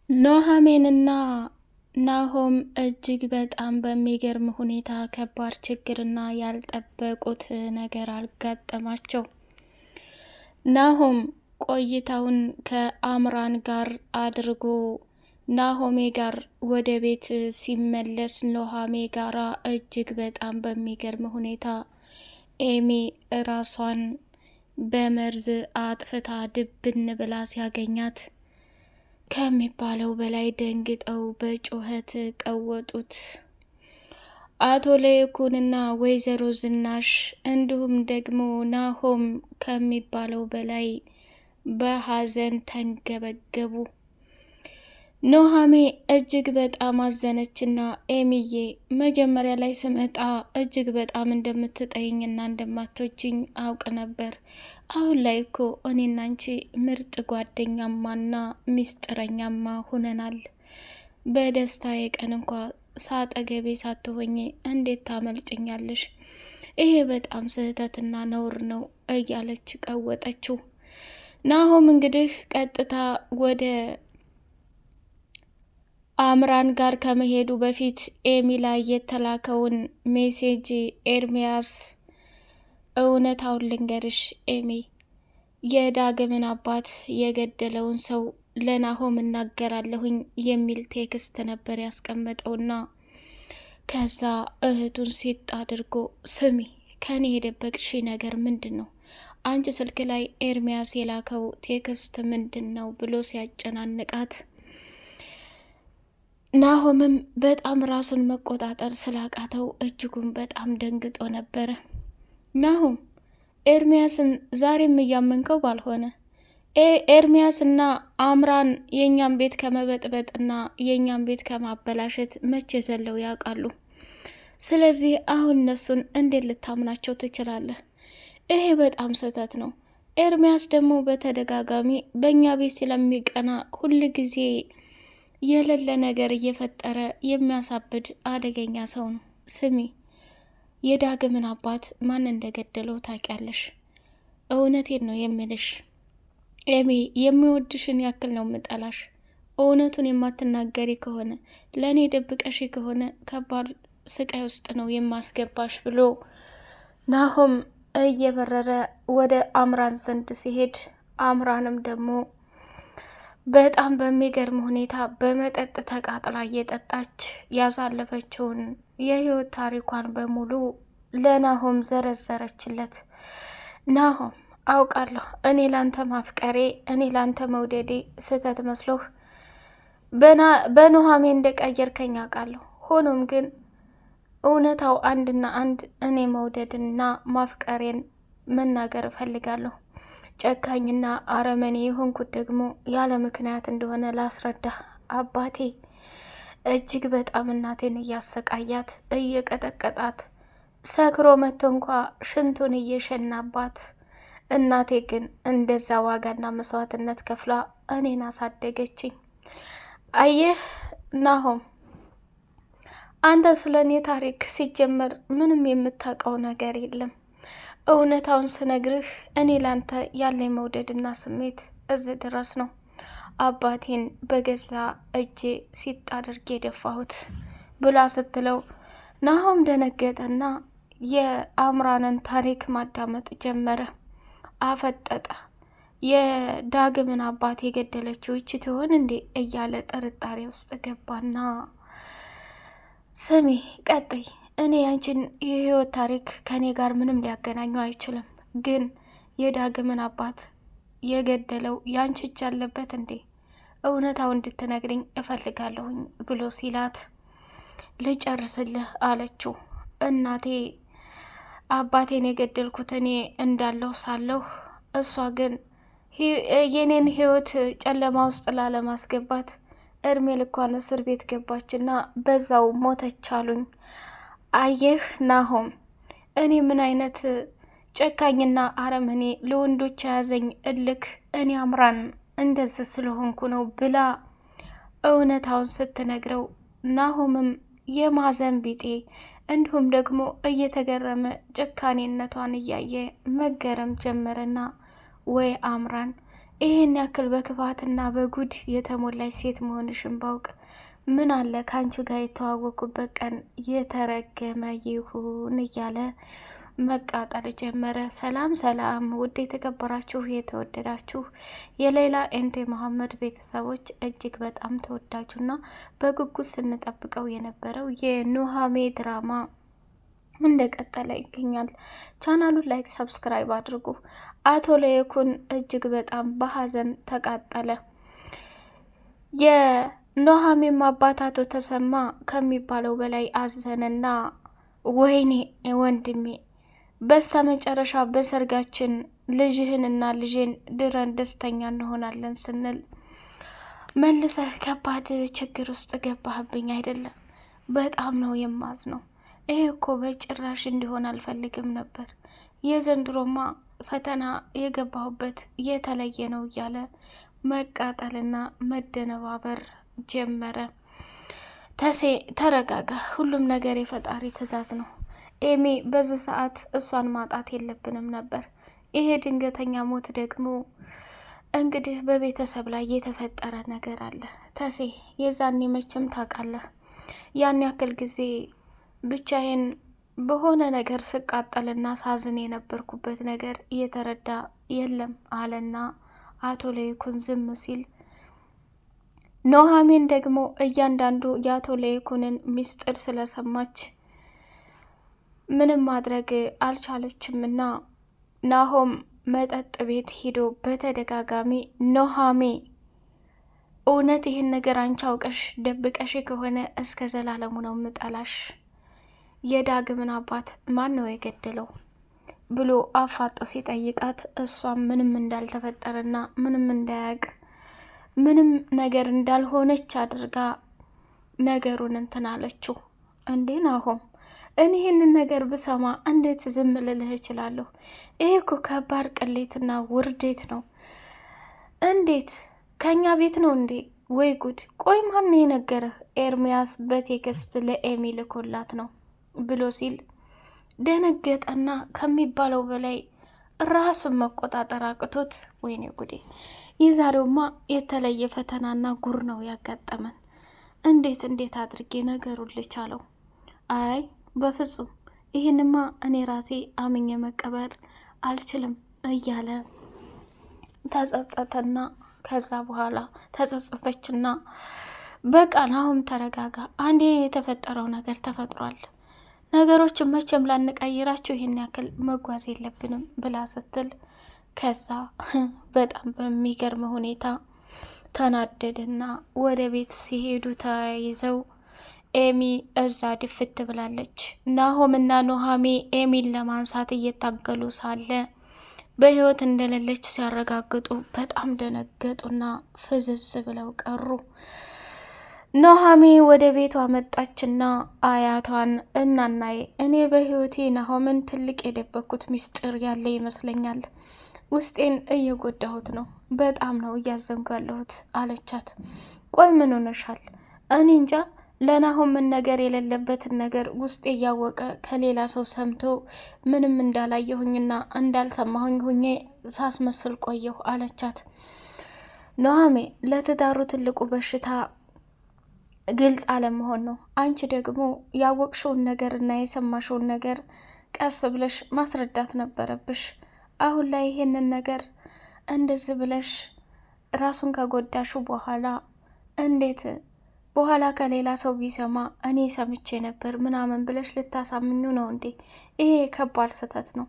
ኑሃሚንና ናሆም እጅግ በጣም በሚገርም ሁኔታ ከባድ ችግርና ያልጠበቁት ነገር አጋጠማቸው። ናሆም ቆይታውን ከአምራን ጋር አድርጎ ናሆሜ ጋር ወደ ቤት ሲመለስ ኑሃሜ ጋራ እጅግ በጣም በሚገርም ሁኔታ ኤሚ ራሷን በመርዝ አጥፍታ ድብን ብላ ሲያገኛት ከሚባለው በላይ ደንግጠው በጩኸት ቀወጡት። አቶ ለይኩንና ወይዘሮ ዝናሽ እንዲሁም ደግሞ ናሆም ከሚባለው በላይ በሐዘን ተንገበገቡ። ኑሃሜ እጅግ በጣም አዘነችና ኤሚዬ መጀመሪያ ላይ ስመጣ እጅግ በጣም እንደምትጠይኝና እንደማትወጂኝ አውቅ ነበር። አሁን ላይ እኮ እኔና አንቺ ምርጥ ጓደኛማና ሚስጥረኛማ ሁነናል። በደስታዬ ቀን እንኳ ሳጠገቤ ሳትሆኚ እንዴት ታመልጭኛለሽ? ይሄ በጣም ስህተትና ነውር ነው እያለች ቀወጠችው። ናሆም እንግዲህ ቀጥታ ወደ አምራን ጋር ከመሄዱ በፊት ኤሚ ላይ የተላከውን ሜሴጅ ኤርሚያስ እውነታውን ልንገርሽ ኤሚ፣ የዳግምን አባት የገደለውን ሰው ለናሆም እናገራለሁኝ የሚል ቴክስት ነበር ያስቀመጠውና ከዛ እህቱን ሴት አድርጎ ስሚ፣ ከኔ የደበቅሽ ነገር ምንድን ነው? አንቺ ስልክ ላይ ኤርሚያስ የላከው ቴክስት ምንድን ነው ብሎ ሲያጨናንቃት ናሆምም በጣም ራሱን መቆጣጠር ስላቃተው እጅጉን በጣም ደንግጦ ነበረ። ናሆም ኤርሚያስን ዛሬም እያመንከው ባልሆነ ኤርሚያስና አምራን የእኛን ቤት ከመበጥበጥና የእኛን ቤት ከማበላሸት መቼ ዘለው ያውቃሉ? ስለዚህ አሁን እነሱን እንዴት ልታምናቸው ትችላለህ? ይሄ በጣም ስህተት ነው። ኤርሚያስ ደግሞ በተደጋጋሚ በእኛ ቤት ስለሚቀና ሁል ጊዜ የሌለ ነገር እየፈጠረ የሚያሳብድ አደገኛ ሰው ነው። ስሚ፣ የዳግምን አባት ማን እንደገደለው ታውቂያለሽ? እውነቴን ነው የምልሽ ኤሚ፣ የሚወድሽን ያክል ነው ምጠላሽ። እውነቱን የማትናገሪ ከሆነ ለእኔ ደብቀሽ ከሆነ ከባድ ስቃይ ውስጥ ነው የማስገባሽ ብሎ ናሆም እየበረረ ወደ አምራን ዘንድ ሲሄድ አምራንም ደግሞ በጣም በሚገርም ሁኔታ በመጠጥ ተቃጥላ እየጠጣች ያሳለፈችውን የህይወት ታሪኳን በሙሉ ለናሆም ዘረዘረችለት። ናሆም አውቃለሁ እኔ ላንተ ማፍቀሬ፣ እኔ ላንተ መውደዴ ስህተት መስሎህ በኑሃሜ እንደቀየርከኝ አውቃለሁ። ሆኖም ግን እውነታው አንድና አንድ እኔ መውደድና ማፍቀሬን መናገር እፈልጋለሁ። ጨካኝና አረመኔ የሆንኩት ደግሞ ያለ ምክንያት እንደሆነ ላስረዳ። አባቴ እጅግ በጣም እናቴን እያሰቃያት እየቀጠቀጣት ሰክሮ መጥቶ እንኳ ሽንቱን እየሸናባት፣ እናቴ ግን እንደዛ ዋጋና መስዋዕትነት ከፍላ እኔን አሳደገችኝ። አየህ ናሆም፣ አንተ ስለ እኔ ታሪክ ሲጀመር ምንም የምታውቀው ነገር የለም። እውነታውን ስነግርህ እኔ ላንተ ያለኝ መውደድና ስሜት እዚህ ድረስ ነው። አባቴን በገዛ እጄ ሲጥ አድርጌ የደፋሁት ብላ ስትለው ናሆም ደነገጠና የአምራንን ታሪክ ማዳመጥ ጀመረ። አፈጠጠ። የዳግምን አባት የገደለችው ይቺ ትሆን እንዴ እያለ ጥርጣሬ ውስጥ ገባና ስሚ ቀጥይ፣ እኔ ያንቺን የህይወት ታሪክ ከኔ ጋር ምንም ሊያገናኘው አይችልም፣ ግን የዳግምን አባት የገደለው ያንቺ እጅ አለበት እንዴ? እውነታው እንድትነግሪኝ እፈልጋለሁኝ ብሎ ሲላት ልጨርስልህ አለችው። እናቴ አባቴን የገደልኩት እኔ እንዳለሁ ሳለሁ፣ እሷ ግን የኔን ህይወት ጨለማ ውስጥ ላለማስገባት እድሜ ልኳን እስር ቤት ገባችና በዛው ሞተች አሉኝ። አየህ ናሆም፣ እኔ ምን አይነት ጨካኝና አረመኔ ለወንዶች የያዘኝ እልክ እኔ አምራን እንደዚህ ስለሆንኩ ነው ብላ እውነታውን ስትነግረው ናሆምም የማዘን ቢጤ እንዲሁም ደግሞ እየተገረመ ጭካኔነቷን እያየ መገረም ጀመረና ወይ አምራን፣ ይሄን ያክል በክፋትና በጉድ የተሞላች ሴት መሆንሽን ባውቅ ምን አለ ከአንቺ ጋር የተዋወቁበት ቀን የተረገመ ይሁን እያለ መቃጠል ጀመረ። ሰላም ሰላም! ውድ የተከበራችሁ የተወደዳችሁ የሌላ ኤንቴ መሐመድ ቤተሰቦች እጅግ በጣም ተወዳጁና በጉጉት ስንጠብቀው የነበረው የኑሃሜ ድራማ እንደቀጠለ ይገኛል። ቻናሉን ላይክ፣ ሰብስክራይብ አድርጉ። አቶ ለይኩን እጅግ በጣም በሀዘን ተቃጠለ። የኑሃሜም አባት አቶ ተሰማ ከሚባለው በላይ አዘነና ወይኔ ወንድሜ በስተ መጨረሻ በሰርጋችን ልጅህንና ልጄን ድረን ደስተኛ እንሆናለን ስንል መልሰህ ከባድ ችግር ውስጥ ገባህብኝ አይደለም? በጣም ነው የማዝነው። ይሄ እኮ በጭራሽ እንዲሆን አልፈልግም ነበር። የዘንድሮማ ፈተና የገባሁበት የተለየ ነው እያለ መቃጠልና መደነባበር ጀመረ። ተሴ ተረጋጋ፣ ሁሉም ነገር የፈጣሪ ትዕዛዝ ነው። ኤሚ በዚህ ሰዓት እሷን ማጣት የለብንም ነበር። ይሄ ድንገተኛ ሞት ደግሞ እንግዲህ በቤተሰብ ላይ የተፈጠረ ነገር አለ። ተሴ የዛኔ መቼም ታውቃለህ፣ ያን ያክል ጊዜ ብቻዬን በሆነ ነገር ስቃጠልና ሳዝን የነበርኩበት ነገር እየተረዳ የለም አለና አቶ ለይኩን ዝም ሲል፣ ኑሃሜን ደግሞ እያንዳንዱ የአቶ ለይኩንን ሚስጥር ስለሰማች ምንም ማድረግ አልቻለችምና ናሆም መጠጥ ቤት ሂዶ በተደጋጋሚ ኑሃሜ እውነት ይህን ነገር አንቺ አውቀሽ ደብቀሽ ከሆነ እስከ ዘላለሙ ነው ምጠላሽ፣ የዳግምን አባት ማን ነው የገደለው ብሎ አፋጦ ሲጠይቃት እሷም ምንም እንዳልተፈጠረና ምንም እንዳያቅ ምንም ነገር እንዳልሆነች አድርጋ ነገሩን እንትን አለችው። እንዴ ናሆም፣ እኔ ይህንን ነገር ብሰማ እንዴት ዝም ልልህ እችላለሁ? ይሄ እኮ ከባድ ቅሌትና ውርዴት ነው። እንዴት ከኛ ቤት ነው እንዴ? ወይ ጉድ! ቆይ ማን የነገረህ? ኤርሚያስ በቴክስት ለኤሚ ልኮላት ነው ብሎ ሲል ደነገጠና ከሚባለው በላይ ራሱን መቆጣጠር አቅቶት፣ ወይኔ ጉዴ! የዛሬውማ የተለየ ፈተናና ጉር ነው ያጋጠመን። እንዴት አድርጌ ነገሩን ልቻለው? አይ በፍጹም ይህንማ እኔ ራሴ አምኜ መቀበል አልችልም እያለ ተጸጸተና ከዛ በኋላ ተጸጸተችና በቃ ናሆም ተረጋጋ፣ አንዴ የተፈጠረው ነገር ተፈጥሯል፣ ነገሮችን መቼም ላንቀይራቸው ይህን ያክል መጓዝ የለብንም ብላ ስትል ከዛ በጣም በሚገርም ሁኔታ ተናደደና ወደ ቤት ሲሄዱ ተያይዘው ኤሚ እዛ ድፍት ብላለች። ናሆምና ኑሃሜ ኤሚን ለማንሳት እየታገሉ ሳለ በህይወት እንደሌለች ሲያረጋግጡ በጣም ደነገጡና ፍዝዝ ብለው ቀሩ። ኑሃሜ ወደ ቤቷ መጣችና አያቷን እናናዬ፣ እኔ በህይወቴ ናሆምን ትልቅ የደበኩት ሚስጥር ያለ ይመስለኛል፣ ውስጤን እየጎዳሁት ነው፣ በጣም ነው እያዘንኩ ያለሁት አለቻት። ቆይ ምን ሆነሻል? እኔ እንጃ ለናሆም ምን ነገር የሌለበትን ነገር ውስጤ እያወቀ ከሌላ ሰው ሰምቶ ምንም እንዳላየሁኝና እንዳልሰማሁኝ ሁኜ ሳስመስል ቆየሁ አለቻት። ኑሃሜ ለትዳሩ ትልቁ በሽታ ግልጽ አለመሆን ነው። አንቺ ደግሞ ያወቅሽውን ነገር እና የሰማሽውን ነገር ቀስ ብለሽ ማስረዳት ነበረብሽ። አሁን ላይ ይሄንን ነገር እንደዚህ ብለሽ ራሱን ከጎዳሹ በኋላ እንዴት በኋላ ከሌላ ሰው ቢሰማ እኔ ሰምቼ ነበር ምናምን ብለሽ ልታሳምኙ ነው እንዴ? ይሄ ከባድ ስህተት ነው።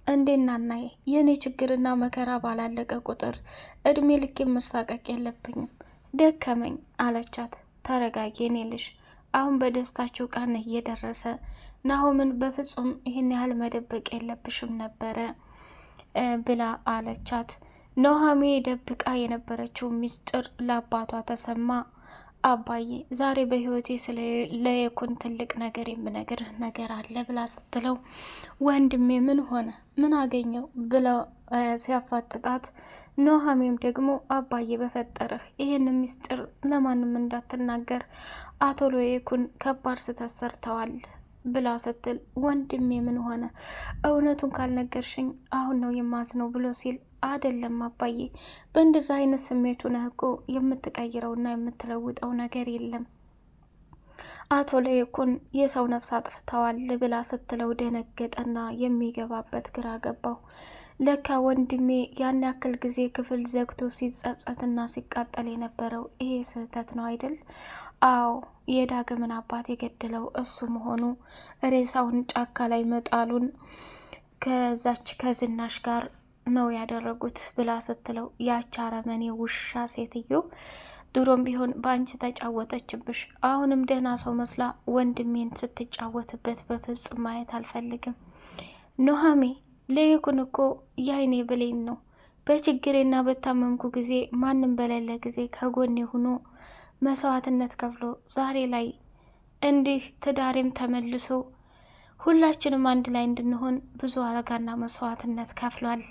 እንዴና ናዬ የእኔ ችግርና መከራ ባላለቀ ቁጥር እድሜ ልክ መሳቀቅ የለብኝም፣ ደከመኝ አለቻት። ተረጋጊ የኔ ልጅ፣ አሁን በደስታችሁ ቀን እየደረሰ ናሆምን በፍጹም ይህን ያህል መደበቅ የለብሽም ነበረ ብላ አለቻት። ኑሃሜ ደብቃ የነበረችው ሚስጥር ለአባቷ ተሰማ። አባዬ ዛሬ በህይወቴ ስለ ለይኩን ትልቅ ነገር የምነግርህ ነገር አለ ብላ ስትለው፣ ወንድሜ ምን ሆነ ምን አገኘው ብለው ሲያፋጥጣት፣ ኑሃሜም ደግሞ አባዬ በፈጠረህ ይህን ሚስጥር ለማንም እንዳትናገር፣ አቶ ለይኩን ከባድ ስህተት ሰርተዋል ብላ ስትል ወንድሜ ምን ሆነ? እውነቱን ካልነገርሽኝ አሁን ነው የማዝነው ብሎ ሲል አይደለም አባዬ፣ በእንደዛ አይነት ስሜቱ ነህ እኮ የምትቀይረውና የምትለውጠው ነገር የለም። አቶ ለይኩን የሰው ነፍስ አጥፍተዋል ብላ ስትለው ደነገጠና የሚገባበት ግራ ገባው። ለካ ወንድሜ ያን ያክል ጊዜ ክፍል ዘግቶ ሲጸጸትና ሲቃጠል የነበረው ይሄ ስህተት ነው አይደል? አዎ የዳግምን አባት የገደለው እሱ መሆኑ ሬሳውን ጫካ ላይ መጣሉን ከዛች ከዝናሽ ጋር ነው ያደረጉት ብላ ስትለው ያች አረመኔ ውሻ ሴትዮ ድሮም ቢሆን በአንቺ ተጫወተችብሽ። አሁንም ደህና ሰው መስላ ወንድሜን ስትጫወትበት በፍጹም ማየት አልፈልግም። ኑሃሜ ለይኩን እኮ የአይኔ ብሌን ነው። በችግሬና በታመምኩ ጊዜ ማንም በሌለ ጊዜ ከጎኔ ሆኖ መስዋዕትነት ከፍሎ ዛሬ ላይ እንዲህ ትዳሬም ተመልሶ ሁላችንም አንድ ላይ እንድንሆን ብዙ ዋጋና መስዋዕትነት ከፍሏል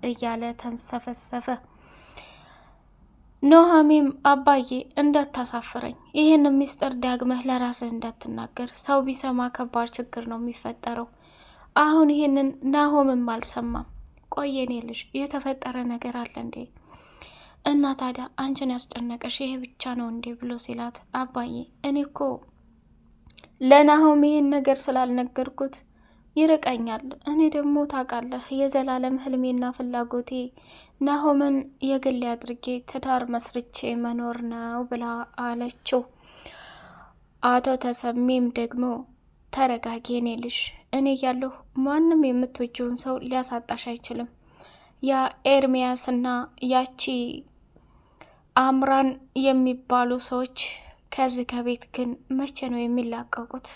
እያለ ተንሰፈሰፈ። ኑሃሜም አባዬ እንዳታሳፍረኝ፣ ይህን ሚስጥር ዳግመህ ለራስህ እንዳትናገር፣ ሰው ቢሰማ ከባድ ችግር ነው የሚፈጠረው። አሁን ይህንን ናሆምም አልሰማም። ቆየኔ ልጅ የተፈጠረ ነገር አለ እንዴ? እና ታዲያ አንቺን ያስጨነቀሽ ይሄ ብቻ ነው እንዴ ብሎ ሲላት፣ አባዬ እኔ እኮ ለናሆም ይህን ነገር ስላልነገርኩት ይርቀኛል። እኔ ደግሞ ታውቃለህ የዘላለም ህልሜና ፍላጎቴ ናሆምን የግሌ አድርጌ ትዳር መስርቼ መኖር ነው ብላ አለችው። አቶ ተሰሚም ደግሞ ተረጋጊ የኔ ልጅ፣ እኔ እያለሁ ማንም የምትወጂውን ሰው ሊያሳጣሽ አይችልም። ያ ኤርሚያስና ያቺ አምራን የሚባሉ ሰዎች ከዚህ ከቤት ግን መቼ ነው የሚላቀቁት?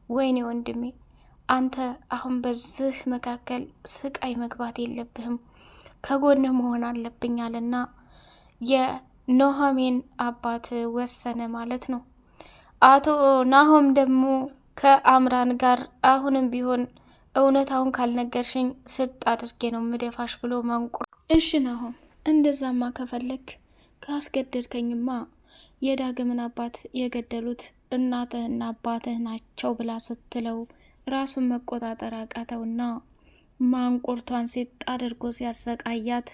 ወይኔ ወንድሜ አንተ አሁን በዚህ መካከል ስቃይ መግባት የለብህም፣ ከጎንህ መሆን አለብኛልና የኑሃሜን አባት ወሰነ ማለት ነው። አቶ ናሆም ደግሞ ከአምራን ጋር አሁንም ቢሆን እውነታውን ካልነገርሽኝ ስጥ አድርጌ ነው ምደፋሽ ብሎ መንቁር። እሺ ናሆም እንደዛማ ከፈለግ ካስገደድከኝማ የዳግምን አባት የገደሉት እናትህና አባትህ ናቸው ብላ ስትለው ራሱን መቆጣጠር አቃተውና ማንቁርቷን ሴት አድርጎ ሲያሰቃያት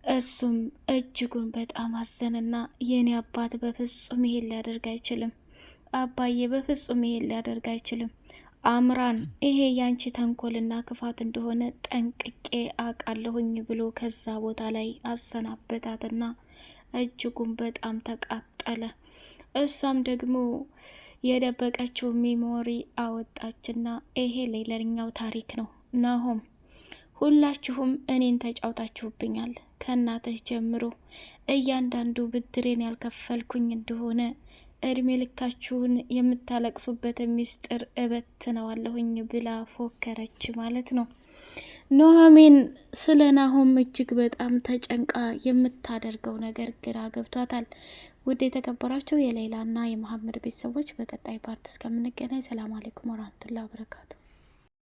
እሱም እጅጉን በጣም አዘንና የኔ አባት በፍጹም ይሄን ሊያደርግ አይችልም፣ አባዬ በፍጹም ይሄን ሊያደርግ አይችልም፣ አምራን ይሄ ያንቺ ተንኮልና ክፋት እንደሆነ ጠንቅቄ አቃለሁኝ ብሎ ከዛ ቦታ ላይ አሰናበታትና እጅጉን በጣም ተቃጠለ። እሷም ደግሞ የደበቀችው ሚሞሪ አወጣችና ይሄ ሌላኛው ታሪክ ነው። ናሆም ሁላችሁም እኔን ተጫውታችሁብኛል። ከእናትህ ጀምሮ እያንዳንዱ ብድሬን ያልከፈልኩኝ እንደሆነ እድሜ ልካችሁን የምታለቅሱበት ሚስጥር እበትነዋለሁኝ ብላ ፎከረች ማለት ነው። ኑሃሜን ስለ ናሆም እጅግ በጣም ተጨንቃ የምታደርገው ነገር ግራ ገብቷታል። ውድ የተከበራቸው የሌላና የመሐመድ ቤተሰቦች በቀጣይ ፓርት እስከምንገናኝ ሰላም አለይኩም ወራህመቱላሂ ወበረካቱ።